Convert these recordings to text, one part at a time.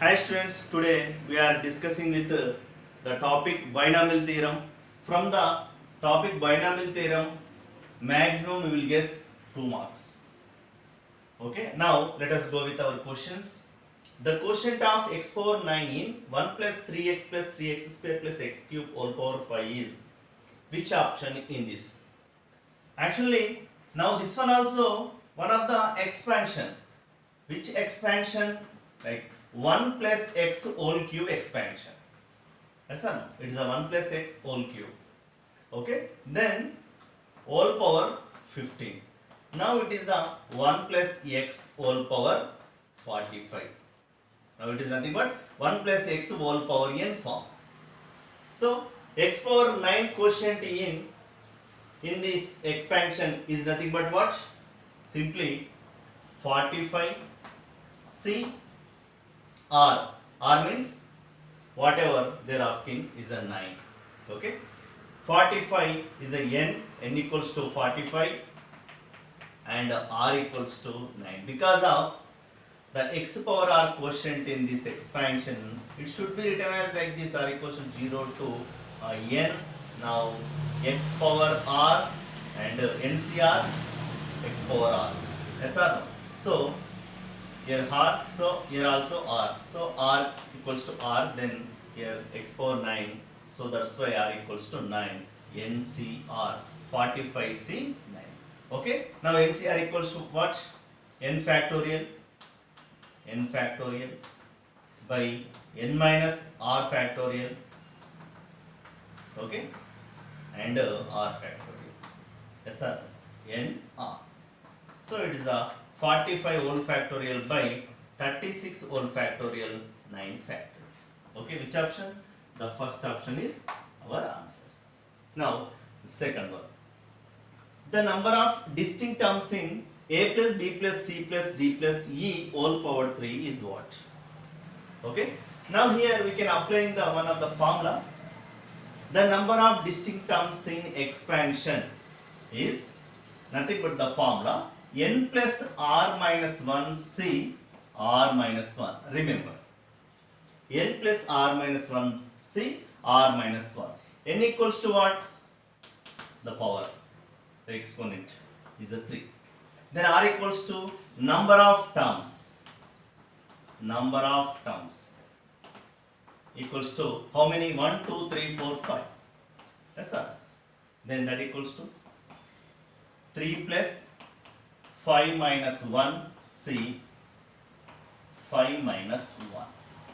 Hi students, today we are discussing with the topic binomial theorem. From the topic binomial theorem, maximum we will guess 2 marks. Okay, now let us go with our questions. The quotient of x power 9 in 1 plus 3x plus 3x square plus x cube all power 5 is which option in this? Actually, now this one also one of the expansion. Which expansion? Like 1 plus x whole cube expansion. Yes or no? It is a 1 plus x whole cube. Okay. Then whole power 15. Now it is the 1 plus x whole power 45. Now it is nothing but 1 plus x whole power n form. So x power 9 quotient in this expansion is nothing but what? Simply 45 C R. R means whatever they are asking is a 9. Okay. 45 is a n equals to 45 and r equals to 9. Because of the x power r quotient in this expansion, it should be written as like this: r equals to 0 to n. Now x power r and NCR x power r. Yes or no? So here r, so here also r. So r equals to r, then here x power 9. So that's why r equals to 9. NCR 45C 9. Okay. Now NCR equals to what? N factorial by n minus r factorial. Okay. And r factorial. Yes sir. N r. So it is a 45 whole factorial by 36 whole factorial 9 factors. Okay, which option? The first option is our answer. Now, the second one. The number of distinct terms in a plus b plus c plus d plus e whole power 3 is what? Okay. Now here we can apply the one of the formula. The number of distinct terms in expansion is nothing but the formula n plus r minus 1 c r minus 1. Remember, n plus r minus 1 c r minus 1. N equals to what? The power, the exponent is a 3. Then r equals to number of terms. Number of terms equals to how many? 1, 2, 3, 4, 5. Yes sir. Then that equals to 3 plus 5 minus 1 c 5 minus 1.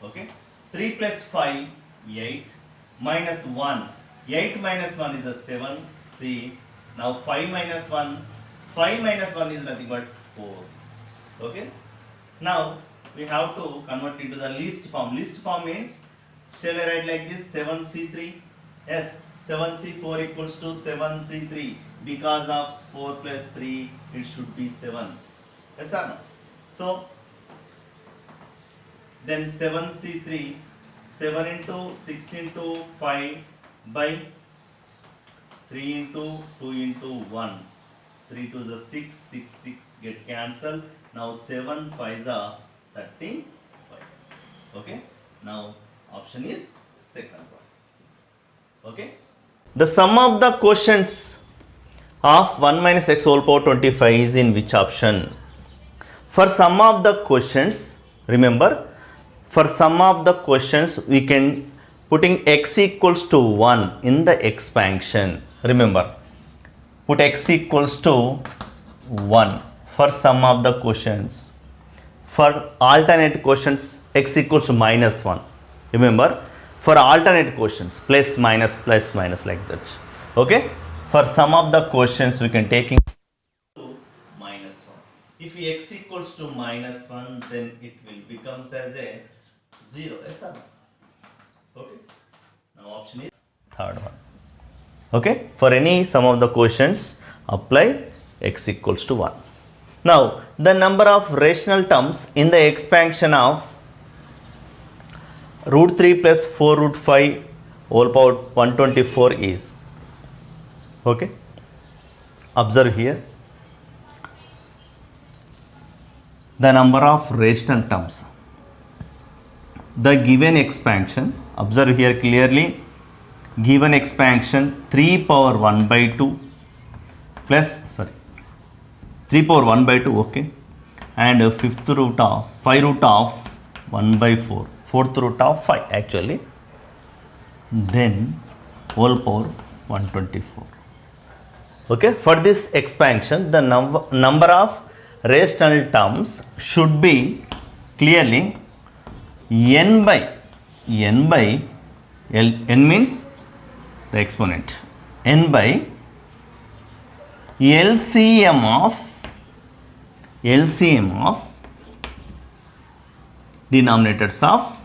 Okay. 3 plus 5 8 minus 1. 8 minus 1 is a 7 c. Now 5 minus 1. 5 minus 1 is nothing but 4. Okay. Now we have to convert into the least form. Least form means, shall I write like this? 7c3. Yes. 7c4 equals to 7c3. Because of 4 plus 3, it should be 7. Yes or no? So then 7c3, 7 into 6 into 5 by 3 into 2 into 1. 3 to the 6, 6, 6 get cancelled. Now 7 5 is a 35. Okay. Now option is second one. Okay. The sum of the quotients of 1 minus x whole power 25 is in which option? For sum of the quotients, remember, for sum of the quotients we can putting x equals to 1 in the expansion. Remember, put x equals to 1 for sum of the quotients. For alternate quotients, x equals to minus 1. Remember, for alternate quotients, plus minus like that. Okay. For sum of the quotients we can take in to minus 1. If x equals to minus 1, then it will becomes as a 0. Yes or no? Okay. Now option is third one. Okay. For any sum of the quotients, apply x equals to 1. Now the number of rational terms in the expansion of root 3 plus 4 root 5 whole power 124 is. Okay. Observe here. The number of rational terms the given expansion, observe here clearly, given expansion 3 power 1 by 2 plus 3 power 1 by 2, okay, and fifth root of 5 root of 1 by 4, fourth root of 5 actually, then whole power 124. Okay, for this expansion the number of rational terms should be clearly n by L, n means the exponent, n by LCM of denominators of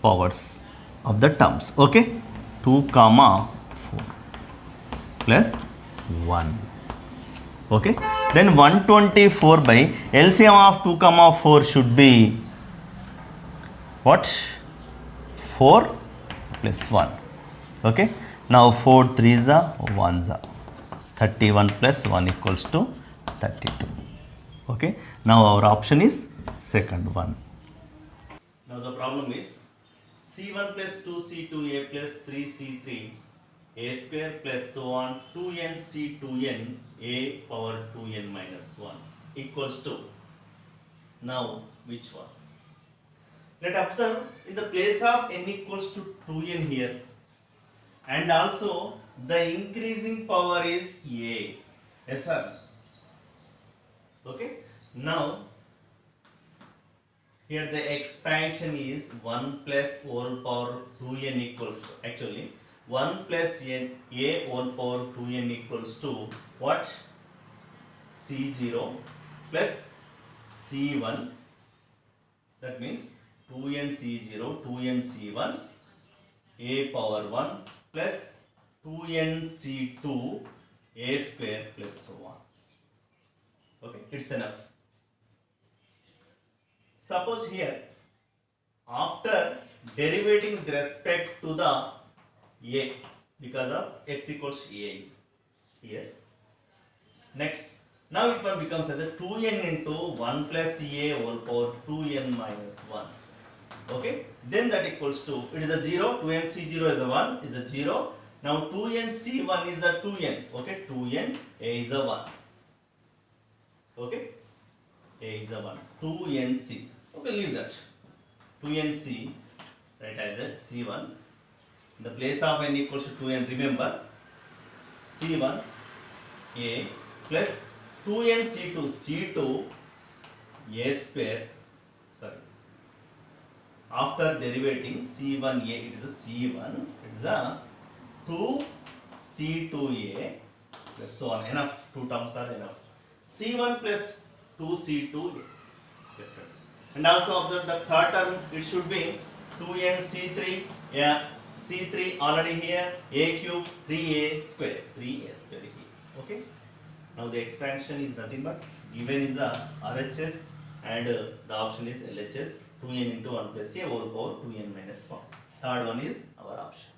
powers of the terms. Okay, 2 comma 4 plus 1. Okay, then 124 by LCM of 2 comma 4 should be what? 4 plus 1. Okay, now 4 3s are 1s are 31 plus 1 equals to 32. Okay, now our option is second one. Now the problem is C1 plus 2C2A plus 3C3 A square plus so on 2n C2n A power 2n minus 1 equals to, now which one? Let observe, in the place of n equals to 2n here, and also the increasing power is A. Yes sir. Okay, now here the expansion is 1 plus whole power 2n equals to, actually 1 plus n A whole power 2n equals to what? C0 plus C1, that means 2n C0 2n C1 A power 1 plus 2n C2 A square plus so on. Okay, it's enough. Suppose here, after derivating with respect to the A, because of x equals A here, next, now it one becomes as a 2n into 1 plus A whole power 2n minus 1. Okay, then that equals to, it is a 0, 2n C0 is a 1, is a 0. Now 2n C1 is a 2n, okay, 2n A is a 1. Okay, A is a 1, 2n C. Okay, leave that. 2n C, right, as a C1. In the place of n equals to 2n, remember, C1 A plus 2n C2, C2 A square, sorry, after derivating C1A, it is a C1, it is a 2 C2A plus so on. Enough, two terms are enough. C1 plus 2 C2A. And also observe the third term, it should be 2n C3, yeah, C3 already here, A cube 3A square here. Okay, now the expansion is nothing but given is the RHS and the option is LHS, 2n into 1 plus A whole power 2n minus 1. Third one is our option.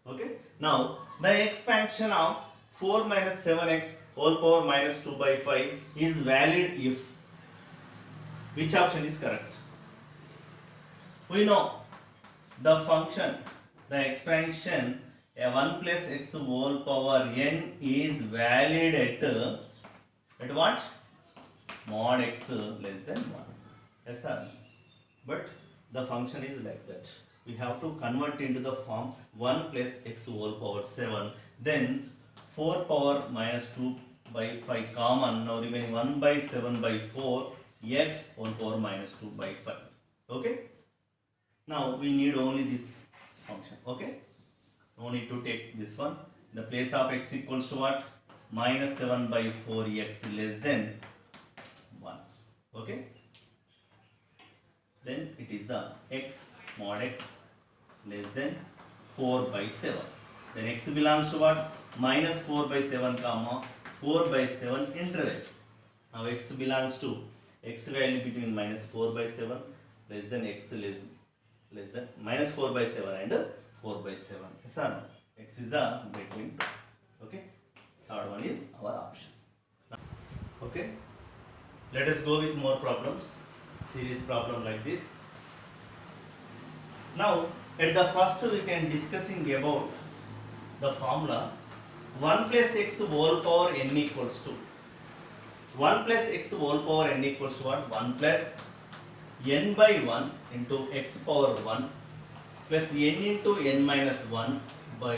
Okay, now the expansion of 4 minus 7x whole power minus 2 by 5 is valid if, which option is correct? We know the function, the expansion a 1 plus x whole power n is valid at what? Mod x less than 1. Yes sir. But the function is like that. We have to convert into the form 1 plus x whole power 7. Then 4 power minus 2 by 5 common. Now remaining 1 by 7 by 4 x whole power minus 2 by 5. Okay. Now we need only this function. Okay. No need to take this one. In the place of x equals to what? Minus 7 by 4 x less than 1. Okay. Then it is the x mod x less than 4 by 7. Then x belongs to what? Minus 4 by 7 comma 4 by 7 interval. Now x belongs to x value between minus 4 by 7 less than x less than minus 4 by 7 and 4 by 7. Yes or no? X is the between 2. Okay. Third one is our option. Okay. Let us go with more problems. Series problem like this. Now at the first we can discussing about the formula 1 plus x whole power n equals to 1 plus x whole power n equals to what? 1 plus n by 1 into x power 1 plus n into n minus 1 by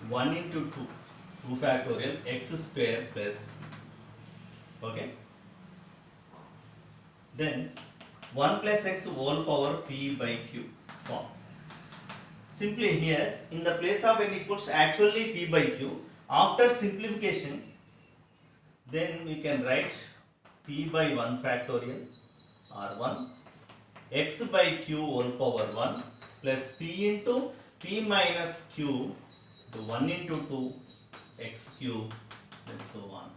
1 into 2 factorial x square plus, okay, then 1 plus x whole power p by q form. Simply here in the place of n equals to actually p by q, after simplification then we can write p by 1 factorial r1 x by q whole power 1 plus p into p minus q to 1 into 2 x cube and so on.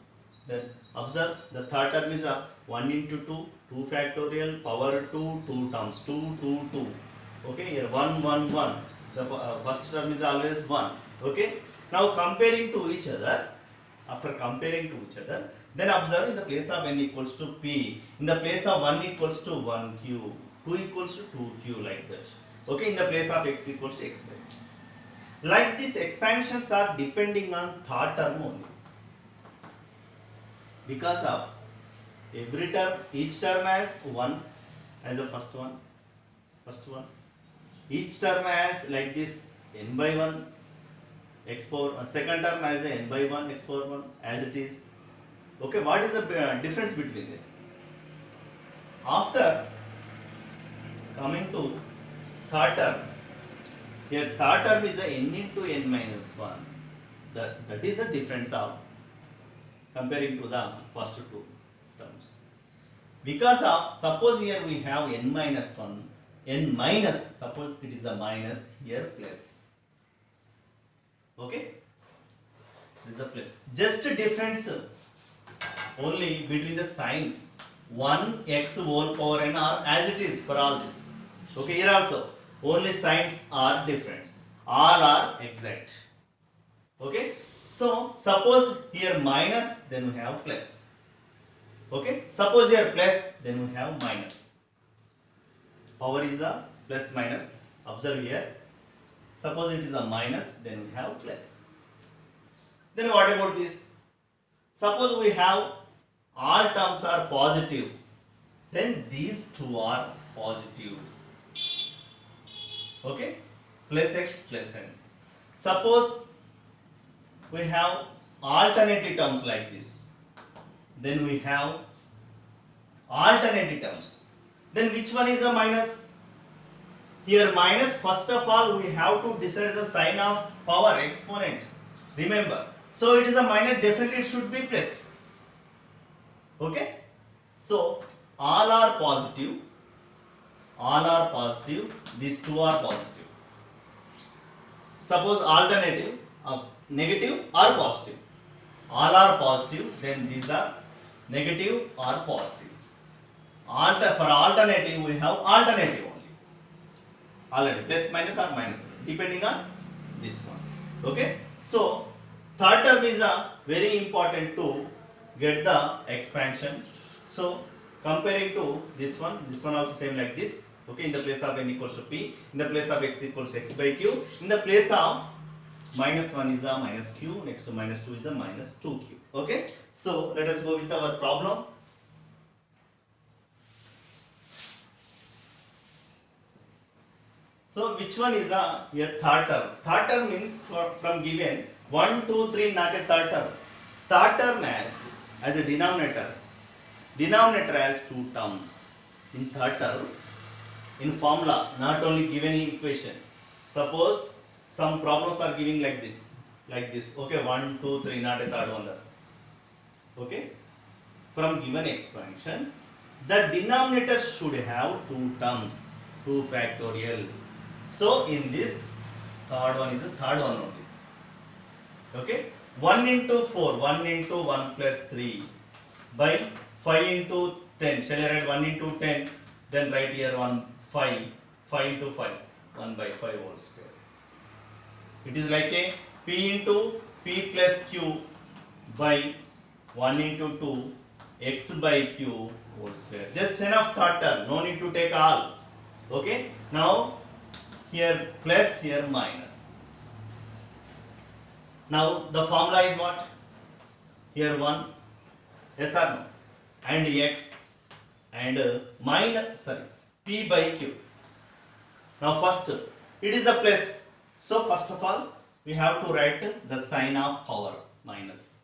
Then observe the third term is a 1 into 2, 2 factorial, power 2, 2 terms, 2, 2, 2. Okay, here 1, 1, 1. The first term is always 1. Okay, now comparing to each other, after comparing to each other, then observe in the place of n equals to p, in the place of 1 equals to 1q, 2 equals to 2q, like that. Okay, in the place of x equals to x by 2. Like these expansions are depending on third term only. Because of every term, each term has 1 as the first one. Each term has like this n by 1 x power, second term has a n by 1 x power 1 as it is. Okay, what is the difference between them? After coming to third term, here third term is the n into n minus 1. That is the difference of comparing to the first two terms. Because of, suppose here we have n minus 1, n minus, suppose it is a minus, here plus. Okay, this is a plus. Just a difference only between the signs. 1 x whole power n are as it is for all this. Okay, here also only signs are different, all are exact. Okay, so suppose here minus, then we have plus. Okay, suppose here plus, then we have minus. Power is a plus minus. Observe here, suppose it is a minus, then we have plus. Then what about this? Suppose we have all terms are positive, then these two are positive. Okay, plus x plus n. Suppose we have alternative terms like this, then we have alternative terms. Then which one is a minus? Here minus, first of all we have to decide the sign of power exponent. Remember, so it is a minus, definitely it should be plus. Okay, so all are positive. All are positive, these two are positive. Suppose alternative, negative or positive. All are positive, then these are negative or positive. For alternative, we have alternative only. Alternative, plus minus or minus, depending on this one. Okay, so third term is very important to get the expansion. So comparing to this one also same like this. Okay, in the place of n equals to p, in the place of x equals to x by q, in the place of minus 1 is a minus q, next to minus 2 is a minus 2q. Okay, so let us go with our problem. So which one is a third term? Third term means from given 1, 2, 3, not a third term. Third term as a denominator. Denominator has two terms. In third term, in formula, not only given equation. Suppose some problems are giving like this. Okay, 1, 2, 3, not a third one there. Okay, from given expansion, the denominator should have two terms, 2 factorial. So in this third one is the third one only. Okay, 1 into 4, 1 into 1 plus 3 by 5 into 10. Shall I write 1 into 10? Then write here 5 into 5, 1 by 5 whole square. It is like a p into p plus q by 1 into 2 x by q whole square. Just enough third term, no need to take all. Okay, now here plus, here minus. Now the formula is what? Here 1, yes or no? And x and p by q. Now first it is a plus. So first of all we have to write the sign of power minus.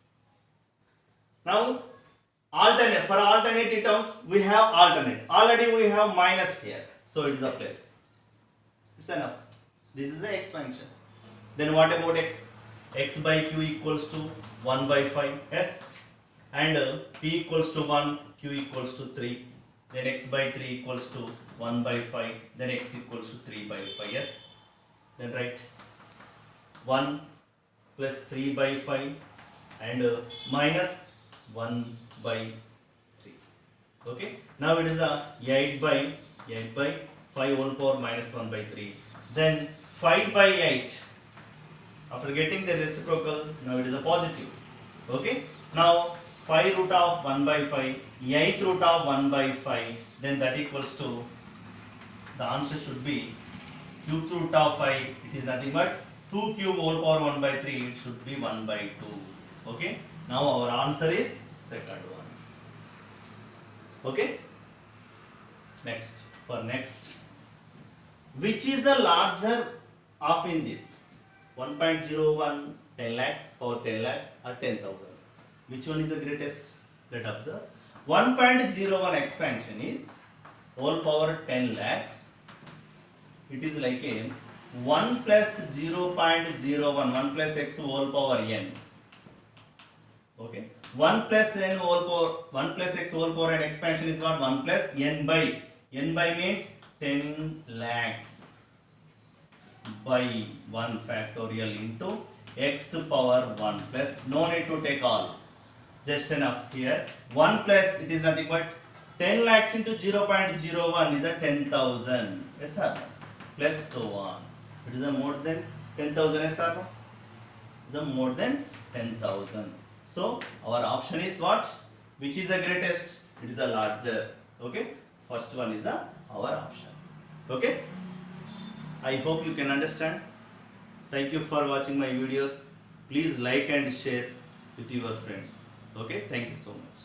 Now alternate, for alternative terms we have alternate. Already we have minus here. So it is a plus. It's enough. This is the expansion. Then what about x? X by q equals to 1 by 5. Yes. And p equals to 1, q equals to 3. Then x by 3 equals to 1 by 5. Then x equals to 3 by 5. Yes. Then write 1 plus 3 by 5 and minus 1 by 3. Okay. Now it is a 8 by 5 whole power minus 1 by 3. Then 5 by 8. After getting the reciprocal, now it is a positive. Okay. Now 5 root of 1 by 5, 8th root of 1 by 5, then that equals to, the answer should be cube root of 5, it is nothing but 2 cube whole power 1 by 3, it should be 1 by 2. Okay. Now our answer is second one. Okay. Next, for next, which is the larger of in this? 1.01, 10 lakhs, power 10 lakhs or 10,000. Which one is the greatest? Let us observe. 1.01 expansion is whole power 10 lakhs. It is like a 1 plus 0.01, 1 plus x whole power n. Okay. 1 plus n whole power, 1 plus x whole power n expansion is not 1 plus n by. N by means 10 lakhs by 1 factorial into x power 1 plus, no need to take all, just enough here. 1 plus, it is nothing but 10 lakhs into 0.01 is a 10,000, yes or no? Plus so on. It is a more than 10,000, yes or no? It is a more than 10,000. So our option is what? Which is the greatest? It is a larger. Okay. First one is our option. Okay. I hope you can understand. Thank you for watching my videos. Please like and share with your friends. Okay. Thank you so much.